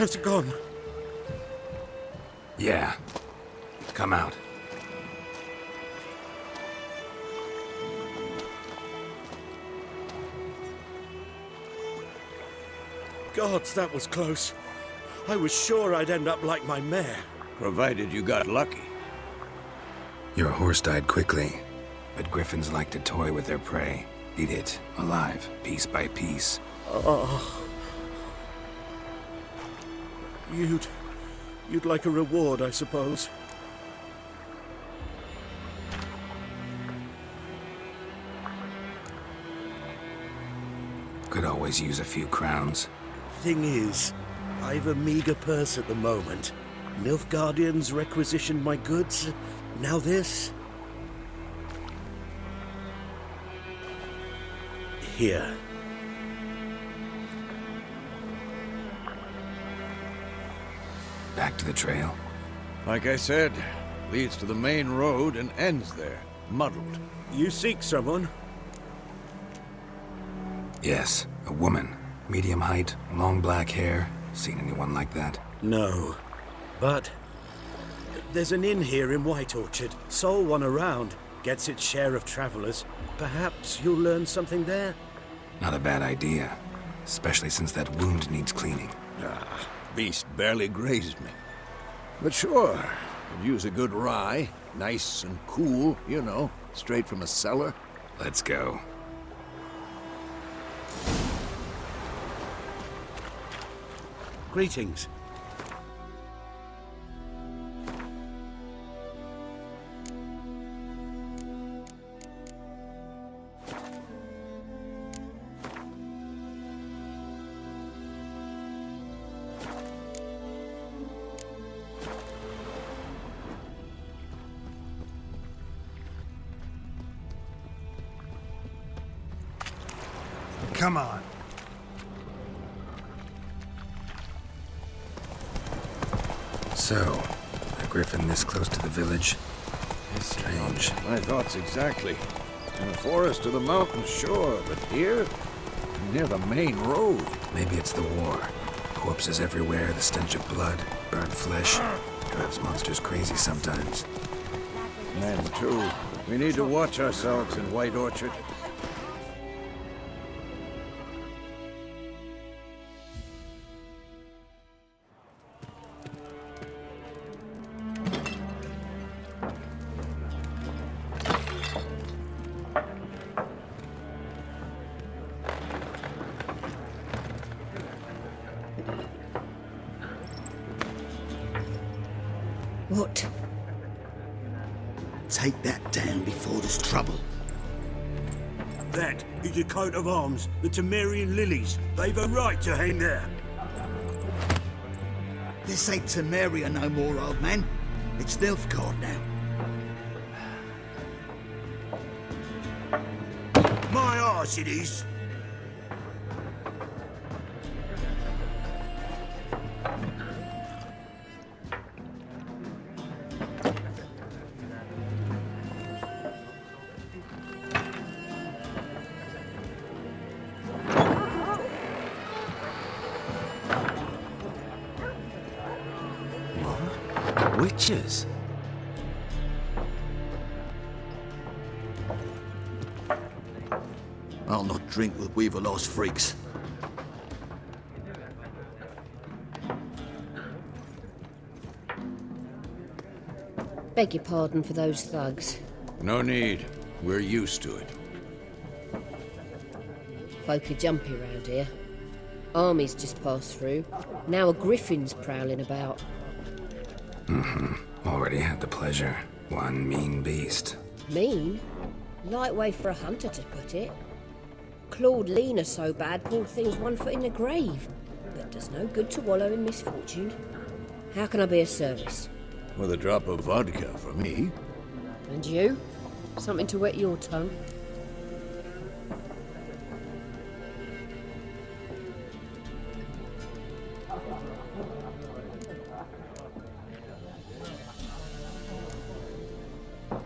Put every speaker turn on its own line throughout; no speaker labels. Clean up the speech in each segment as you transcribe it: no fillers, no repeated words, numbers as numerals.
Has it gone?
Yeah. Come out.
Gods, that was close. I was sure I'd end up like my mare.
Provided you got lucky.
Your horse died quickly, but griffins like to toy with their prey. Eat it, alive, piece by piece.
Oh. You'd like a reward, I suppose.
Could always use a few crowns.
Thing is, I've a meager purse at the moment. Nilfgaardians requisitioned my goods. Now this. Here.
Back to the trail.
Like I said, leads to the main road and ends there, muddled.
You seek someone?
Yes, a woman. Medium height, long black hair. Seen anyone like that?
No. But there's an inn here in White Orchard. Sole one around. Gets its share of travelers. Perhaps you'll learn something there?
Not a bad idea. Especially since that wound needs cleaning.
Ah, beast barely grazed me. But sure, could use a good rye. Nice and cool, you know, straight from a cellar.
Let's go.
Greetings.
Come on. So, a griffin this close to the village? Strange.
My thoughts exactly. In the forest or the mountains, sure, but here? Near the main road.
Maybe it's the war. Corpses everywhere, the stench of blood, burnt flesh. Drives monsters crazy sometimes.
And too, we need to watch ourselves in White Orchard.
What?
Take that down before there's trouble.
That is a coat of arms, the Temerian lilies. They've a right to hang there.
This ain't Temeria no more, old man. It's Nilfgaard now.
My arse it is.
Witches?
I'll not drink with Weaverlaw's freaks.
Beg your pardon for those thugs.
No need. We're used to it.
Folk are jumpy round here. Armies just passed through. Now a griffin's prowling about.
Already had the pleasure. One mean beast.
Mean? Light way for a hunter to put it. Clawed Lena so bad, poor thing's 1 foot in the grave. But does no good to wallow in misfortune. How can I be of service?
With a drop of vodka for me.
And you? Something to wet your tongue?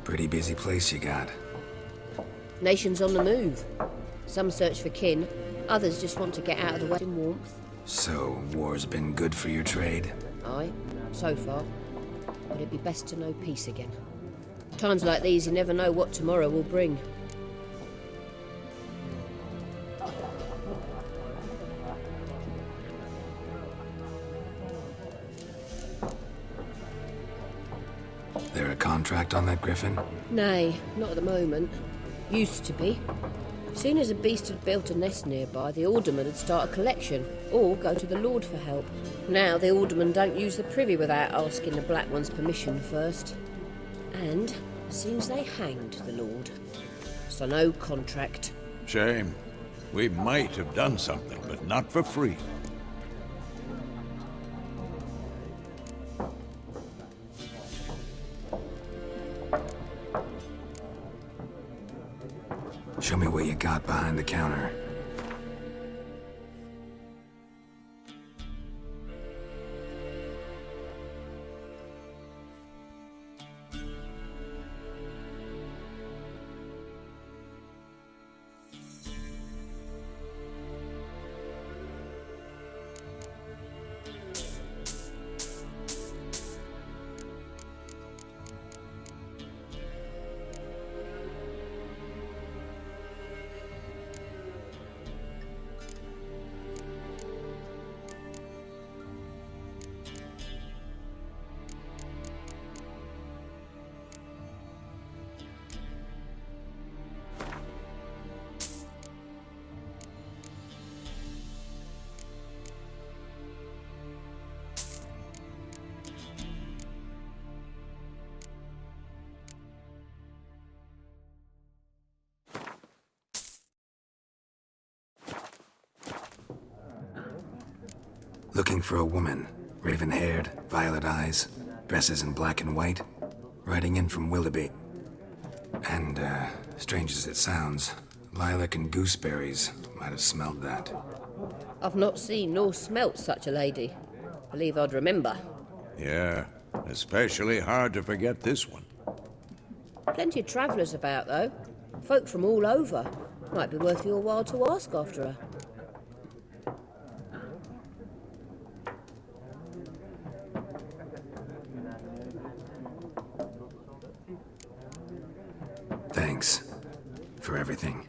Pretty busy place you got.
Nations on the move. Some search for kin, others just want to get out of the wet in warmth.
So, war's been good for your trade?
Aye, so far. But it'd be best to know peace again. Times like these, you never know what tomorrow will bring.
There a contract on that griffin?
Nay, not at the moment. Used to be. Soon as a beast had built a nest nearby, the alderman would start a collection, or go to the Lord for help. Now the aldermen don't use the privy without asking the Black One's permission first. And seems they hanged the Lord. So no contract.
Shame. We might have done something, but not for free.
Show me what you got behind the counter. Looking for a woman. Raven-haired, violet eyes, dresses in black and white. Riding in from Willoughby. And, strange as it sounds, lilac and gooseberries might have smelled that.
I've not seen nor smelt such a lady. Believe I'd remember.
Yeah, especially hard to forget this one.
Plenty of travellers about, though. Folk from all over. Might be worth your while to ask after her.
Thanks for everything.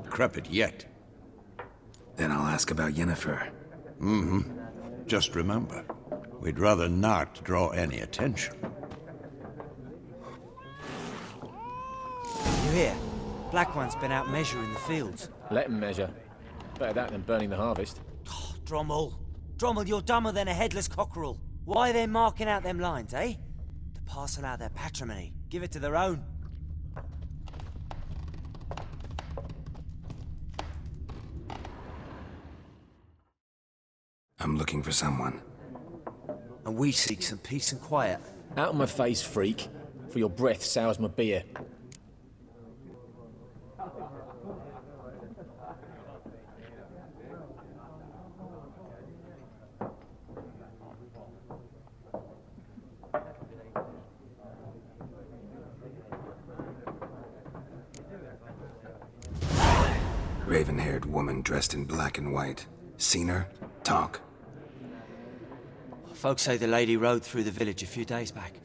Decrepit yet.
Then I'll ask about Yennefer.
Just remember, we'd rather not draw any attention.
You hear? Black One's been out measuring the fields.
Let him measure. Better that than burning the harvest.
Oh, Drommel. Drommel, you're dumber than a headless cockerel. Why they marking out them lines, eh? To parcel out their patrimony. Give it to their own.
I'm looking for someone.
And we seek some peace and quiet.
Out of my face, freak. For your breath sours my beer.
Raven-haired woman dressed in black and white. Seen her? Talk.
Folks say the lady rode through the village a few days back.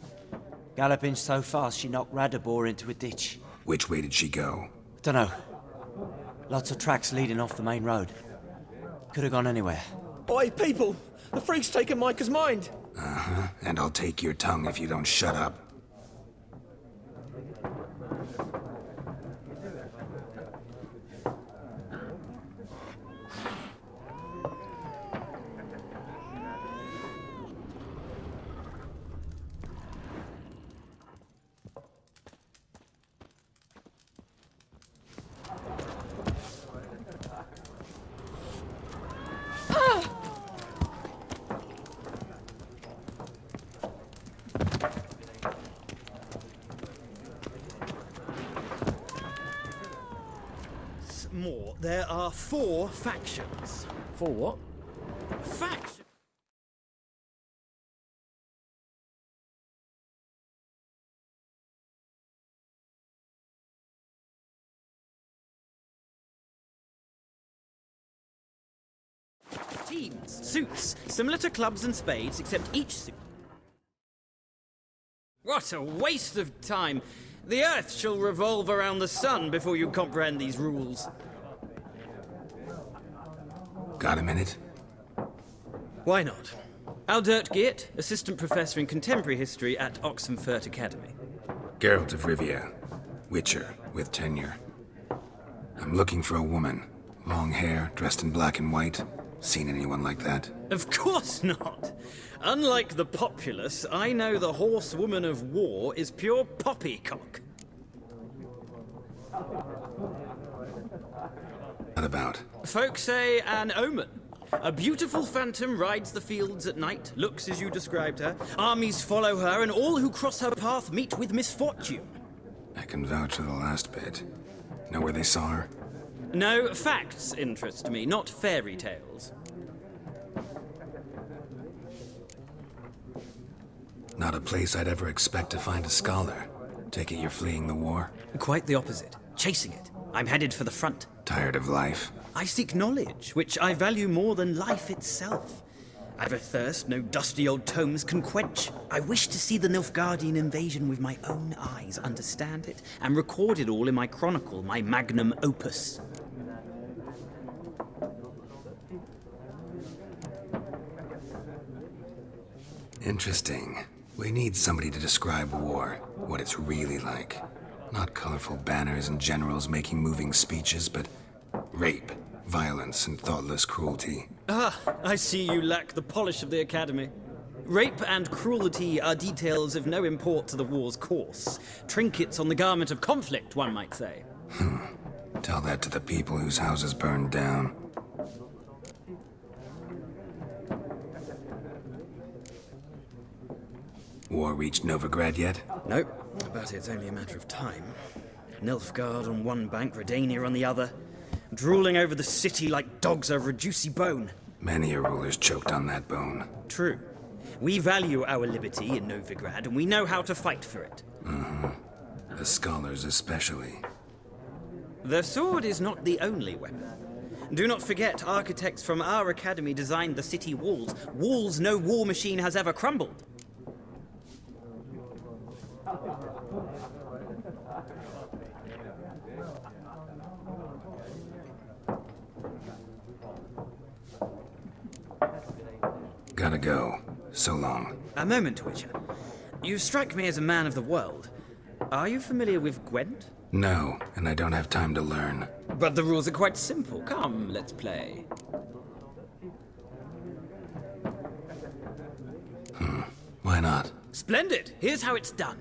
Galloping so fast she knocked Radabor into a ditch.
Which way did she go?
Dunno. Lots of tracks leading off the main road. Could have gone anywhere.
Oi, people! The freak's taken Micah's mind!
Uh-huh. And I'll take your tongue if you don't shut up.
More. There are 4 factions.
For what?
Faction?
teams, suits, similar to clubs and spades, except each suit... What a waste of time! The Earth shall revolve around the sun before you comprehend these rules.
Got a minute?
Why not? Aldert Geert, Assistant Professor in Contemporary History at Oxenfurt Academy.
Geralt of Rivia, Witcher, with tenure. I'm looking for a woman. Long hair, dressed in black and white. Seen anyone like that?
Of course not! Unlike the populace, I know the horsewoman of war is pure poppycock.
What about?
Folk say an omen. A beautiful phantom rides the fields at night, looks as you described her. Armies follow her, and all who cross her path meet with misfortune.
I can vouch for the last bit. Know where they saw her?
No, facts interest me, not fairy tales.
Not a place I'd ever expect to find a scholar. Take it you're fleeing the war?
Quite the opposite. Chasing it. I'm headed for the front.
Tired of life?
I seek knowledge, which I value more than life itself. I've a thirst no dusty old tomes can quench. I wish to see the Nilfgaardian invasion with my own eyes, understand it, and record it all in my chronicle, my magnum opus.
Interesting. We need somebody to describe war, what it's really like. Not colorful banners and generals making moving speeches, but rape, violence, and thoughtless cruelty.
Ah, I see you lack the polish of the Academy. Rape and cruelty are details of no import to the war's course. Trinkets on the garment of conflict, one might say.
Tell that to the people whose houses burned down. War reached Novigrad yet?
Nope, but it's only a matter of time. Nilfgaard on one bank, Redania on the other. Drooling over the city like dogs over a juicy bone.
Many a ruler's choked on that bone.
True. We value our liberty in Novigrad, and we know how to fight for it.
The scholars especially.
The sword is not the only weapon. Do not forget, architects from our academy designed the city walls. Walls no war machine has ever crumbled.
Gotta go. So long.
A moment, Witcher. You strike me as a man of the world. Are you familiar with Gwent?
No, and I don't have time to learn.
But the rules are quite simple. Come, let's play.
Why not?
Splendid! Here's how it's done.